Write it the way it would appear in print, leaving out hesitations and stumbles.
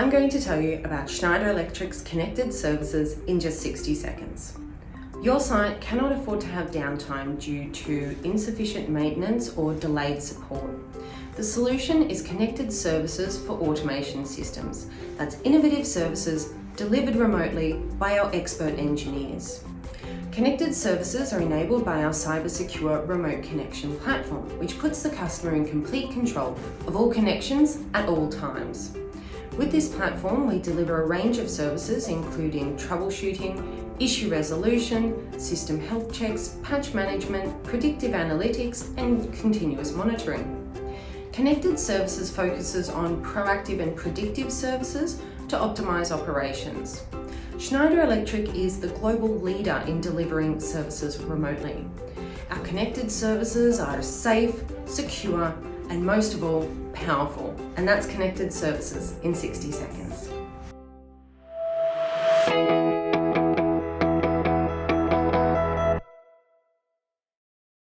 I'm going to tell you about Schneider Electric's connected services in just 60 seconds. Your site cannot afford to have downtime due to insufficient maintenance or delayed support. The solution is connected services for automation systems. That's innovative services delivered remotely by our expert engineers. Connected services are enabled by our cyber-secure remote connection platform, which puts the customer in complete control of all connections at all times. With this platform, we deliver a range of services including troubleshooting, issue resolution, system health checks, patch management, predictive analytics, and continuous monitoring. Connected Services focuses on proactive and predictive services to optimize operations. Schneider Electric is the global leader in delivering services remotely. Our connected services are safe, secure, and most of all, powerful. And that's Connected Services in 60 seconds.